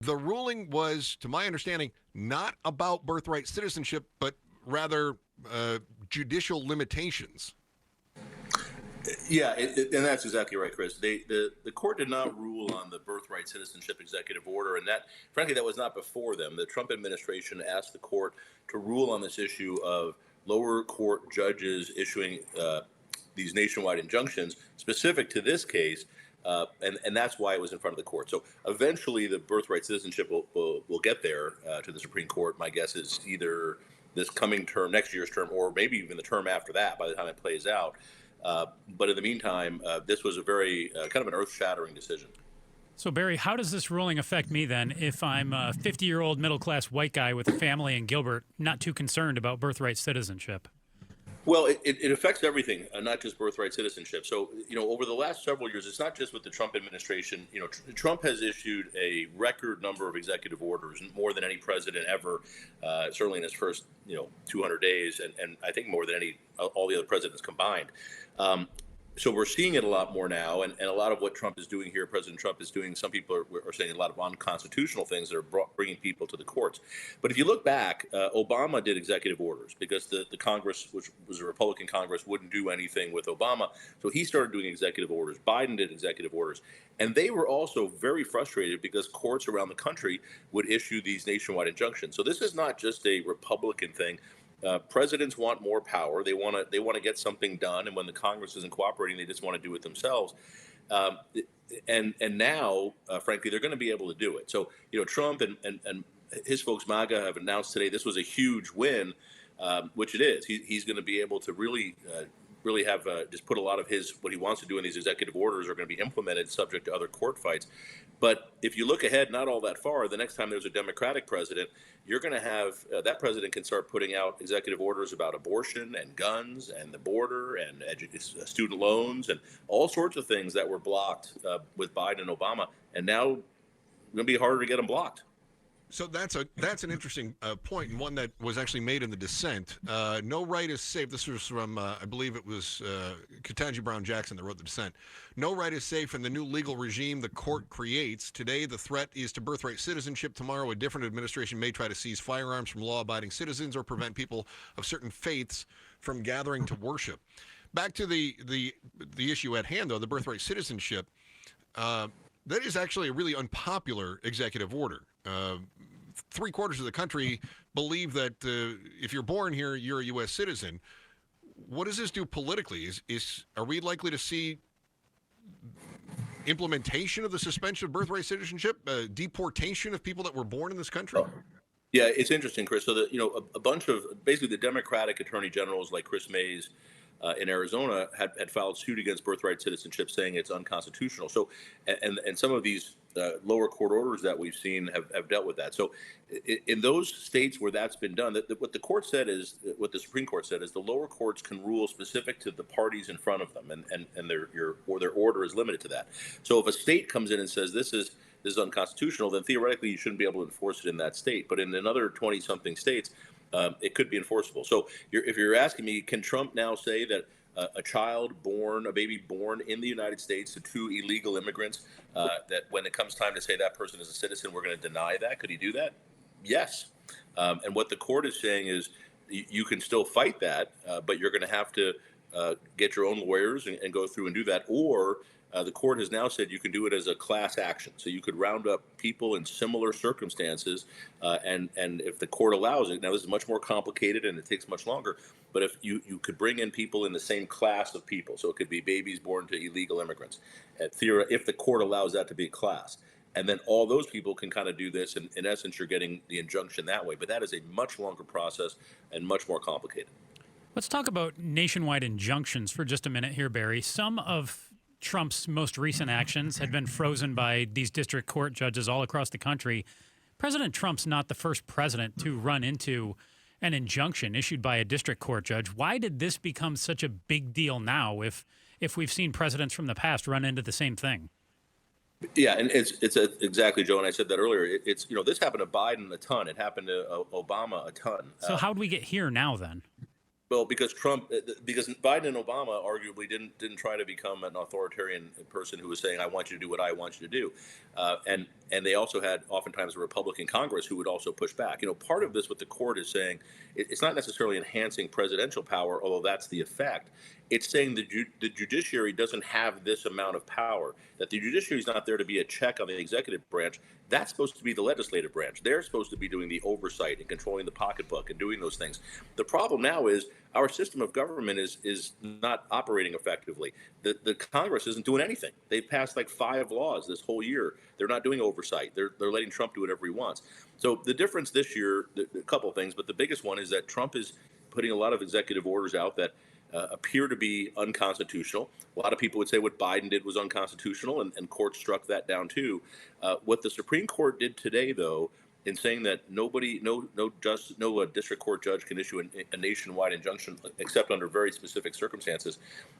The ruling was, to my understanding, not about birthright citizenship, but rather judicial limitations. Yeah, and that's exactly right, Chris. The court did not rule on the birthright citizenship executive order, and that, frankly, that was not before them. The Trump administration asked the court to rule on this issue of lower court judges issuing these nationwide injunctions specific to this case, and that's why it was in front of the court. So eventually, the birthright citizenship will get there to the Supreme Court. My guess is either this coming term, next year's term, or maybe even the term after that by the time it plays out. But in the meantime, this was a very kind of an earth-shattering decision. So, Barry, how does this ruling affect me then if I'm a 50-year-old middle-class white guy with a family in Gilbert, not too concerned about birthright citizenship? Well, it affects everything, not just birthright citizenship. So, over the last several years, it's not just with the Trump administration. Trump has issued a record number of executive orders, more than any president ever, certainly in his first, 200 days, and I think more than all the other presidents combined. So we're seeing it a lot more now, and a lot of what Trump is doing here, President Trump is doing, some people are saying a lot of unconstitutional things that are bringing people to the courts. But if you look back, Obama did executive orders because the Congress, which was a Republican Congress, wouldn't do anything with Obama. So he started doing executive orders. Biden did executive orders. And they were also very frustrated because courts around the country would issue these nationwide injunctions. So this is not just a Republican thing. Presidents want more power. They want to get something done, and when the Congress isn't cooperating, they just want to do it themselves. And now, frankly, they're going to be able to do it. So, Trump and his folks, MAGA, have announced today this was a huge win, which it is. He's going to be able to really have just put a lot of what he wants to do in these executive orders are going to be implemented subject to other court fights. But if you look ahead, not all that far, the next time there's a Democratic president, you're going to have that president can start putting out executive orders about abortion and guns and the border and student loans and all sorts of things that were blocked with Biden and Obama. And now it's going to be harder to get them blocked. So that's an interesting point, and one that was actually made in the dissent. No right is safe. This was from, I believe it was Ketanji Brown Jackson that wrote the dissent. No right is safe in the new legal regime the court creates. Today, the threat is to birthright citizenship. Tomorrow, a different administration may try to seize firearms from law-abiding citizens or prevent people of certain faiths from gathering to worship. Back to the issue at hand, though, the birthright citizenship. That is actually a really unpopular executive order. 3/4 of the country believe that if you're born here, you're a U.S. citizen. What does this do politically? Are we likely to see implementation of the suspension of birthright citizenship, deportation of people that were born in this country? Yeah, it's interesting, Chris. So a bunch of basically the Democratic attorney generals like Chris Mays in Arizona had filed suit against birthright citizenship, saying it's unconstitutional. So, and some of these lower court orders that we've seen have dealt with that. So, in those states where that's been done, what the court said is, what the Supreme Court said is, the lower courts can rule specific to the parties in front of them, and their order is limited to that. So, if a state comes in and says this is unconstitutional, then theoretically you shouldn't be able to enforce it in that state. But in another 20-something states, it could be enforceable. So if you're asking me, can Trump now say that a baby born in the United States to two illegal immigrants, that when it comes time to say that person is a citizen, we're going to deny that? Could he do that? Yes. And what the court is saying is you can still fight that, but you're going to have to get your own lawyers and go through and do that. Or the court has now said you can do it as a class action. So you could round up people in similar circumstances, and if the court allows it, now this is much more complicated and it takes much longer, but if you could bring in people in the same class of people, so it could be babies born to illegal immigrants, if the court allows that to be a class, and then all those people can kind of do this, and in essence you're getting the injunction that way. But that is a much longer process and much more complicated. Let's talk about nationwide injunctions for just a minute here, Barry. Some of Trump's most recent actions had been frozen by these district court judges all across the country. President Trump's not the first president to run into an injunction issued by a district court judge. Why did this become such a big deal now if we've seen presidents from the past run into the same thing? Yeah, and it's exactly, Joe, and I said that earlier. It's this happened to Biden a ton. It happened to Obama a ton. So how do we get here now then? Well, because Biden and Obama arguably didn't try to become an authoritarian person who was saying, "I want you to do what I want you to do," and and they also had oftentimes a Republican Congress who would also push back. Part of this, what the court is saying, it's not necessarily enhancing presidential power, although that's the effect. It's saying the judiciary doesn't have this amount of power, that the judiciary is not there to be a check on the executive branch. That's supposed to be the legislative branch. They're supposed to be doing the oversight and controlling the pocketbook and doing those things. The problem now is our system of government is not operating effectively. The Congress isn't doing anything. They've passed like 5 laws this whole year. They're not doing oversight. They're letting Trump do whatever he wants. So the difference this year, a couple of things, but the biggest one is that Trump is putting a lot of executive orders out that appear to be unconstitutional. A lot of people would say what Biden did was unconstitutional, and courts struck that down too. What the Supreme Court did today, though, in saying that no district court judge can issue a nationwide injunction except under very specific circumstances,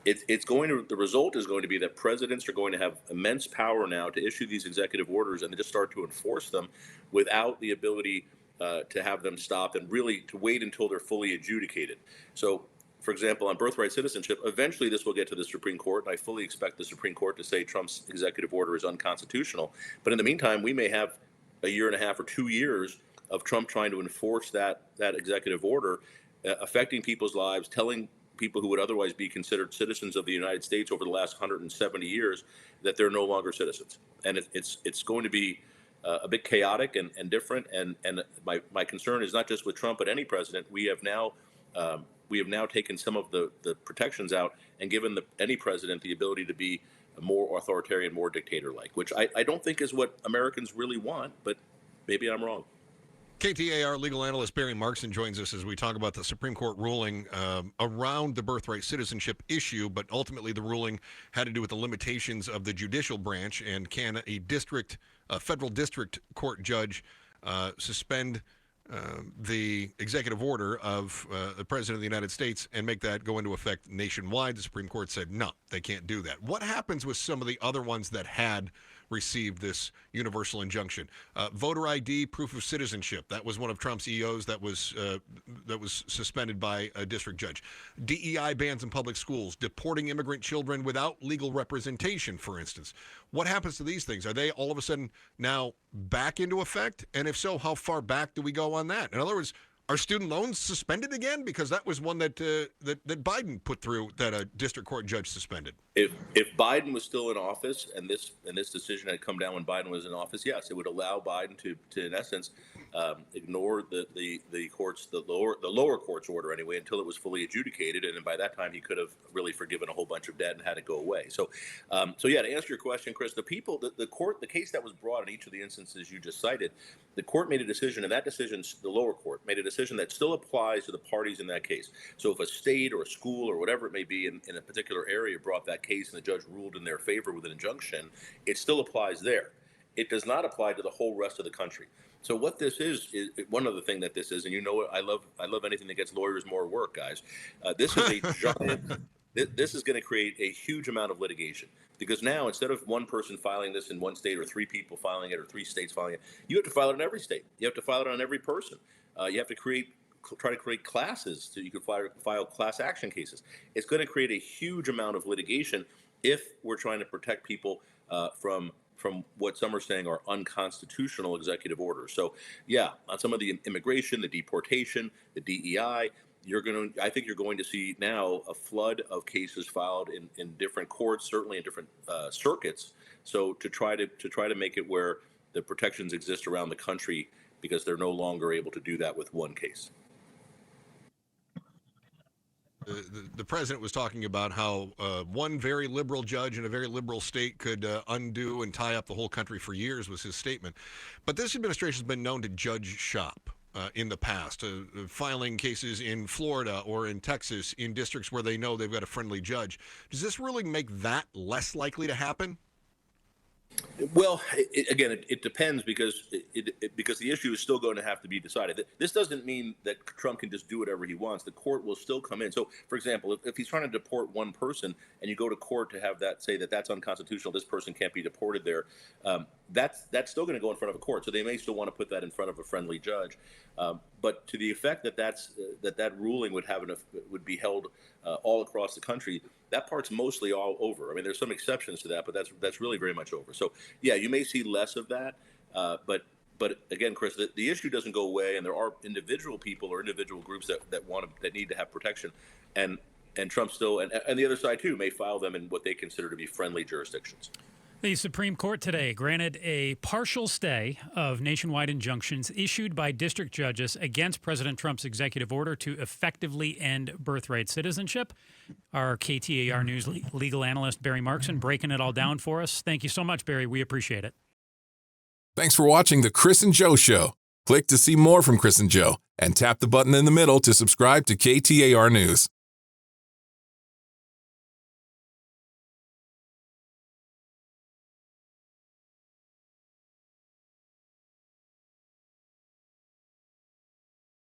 the result is going to be that presidents are going to have immense power now to issue these executive orders and just start to enforce them without the ability to have them stopped and really to wait until they're fully adjudicated. So, for example, on birthright citizenship, eventually this will get to the Supreme Court, and I fully expect the Supreme Court to say Trump's executive order is unconstitutional. But in the meantime, we may have a year and a half or 2 years of Trump trying to enforce that executive order, affecting people's lives, telling people who would otherwise be considered citizens of the United States over the last 170 years that they're no longer citizens. And it's going to be a bit chaotic and different. And my concern is not just with Trump, but any president. We have now taken some of the protections out and given any president the ability to be more authoritarian, more dictator-like, which I don't think is what Americans really want, but maybe I'm wrong. KTAR legal analyst Barry Markson joins us as we talk about the Supreme Court ruling around the birthright citizenship issue, but ultimately the ruling had to do with the limitations of the judicial branch, and can a federal district court judge suspend the executive order of the President of the United States and make that go into effect nationwide. The Supreme Court said, no, they can't do that. What happens with some of the other ones that had received this universal injunction? Voter ID, proof of citizenship. That was one of Trump's EOs that was suspended by a district judge. DEI bans in public schools, deporting immigrant children without legal representation, for instance. What happens to these things? Are they all of a sudden now back into effect? And if so, how far back do we go on that? In other words, are student loans suspended again? Because that was one that Biden put through, that a district court judge suspended. If Biden was still in office and this decision had come down when Biden was in office, yes, it would allow Biden to in essence ignore the courts, the lower court's order anyway, until it was fully adjudicated, and by that time he could have really forgiven a whole bunch of debt and had it go away. So yeah, to answer your question, Chris, the case that was brought in each of the instances you just cited, the court made a decision, and that decision, the lower court made a decision that still applies to the parties in that case. So if a state or a school or whatever it may be in a particular area brought that case and the judge ruled in their favor with an injunction, it still applies there. It does not apply to the whole rest of the country. So what this is one other thing that this is, and you know what, I love anything that gets lawyers more work, guys. This is a giant. This is going to create a huge amount of litigation, because now instead of one person filing this in one state or 3 people filing it or 3 states filing it, you have to file it in every state. You have to file it on every person. You have to try to create classes so you can file class action cases. It's going to create a huge amount of litigation if we're trying to protect people from what some are saying are unconstitutional executive orders. So yeah, on some of the immigration, the deportation, the DEI, I think you're going to see now a flood of cases filed in different courts, certainly in different circuits. So to try to make it where the protections exist around the country, because they're no longer able to do that with one case. The president was talking about how one very liberal judge in a very liberal state could undo and tie up the whole country for years, was his statement. But this administration has been known to judge shop in the past, filing cases in Florida or in Texas in districts where they know they've got a friendly judge. Does this really make that less likely to happen? Well, it depends, because because the issue is still going to have to be decided. This doesn't mean that Trump can just do whatever he wants. The court will still come in. So, for example, if he's trying to deport one person and you go to court to have that say that that's unconstitutional, this person can't be deported there, that's still going to go in front of a court. So they may still want to put that in front of a friendly judge. But to the effect that ruling would be held all across the country, that part's mostly all over. I mean, there's some exceptions to that, but that's really very much over. So yeah, you may see less of that. But again, Chris, the issue doesn't go away, and there are individual people or individual groups that need to have protection, and Trump still and the other side too may file them in what they consider to be friendly jurisdictions. The Supreme Court today granted a partial stay of nationwide injunctions issued by district judges against President Trump's executive order to effectively end birthright citizenship. Our KTAR News legal analyst, Barry Markson, breaking it all down for us. Thank you so much, Barry. We appreciate it. Thanks for watching The Chris and Joe Show. Click to see more from Chris and Joe and tap the button in the middle to subscribe to KTAR News.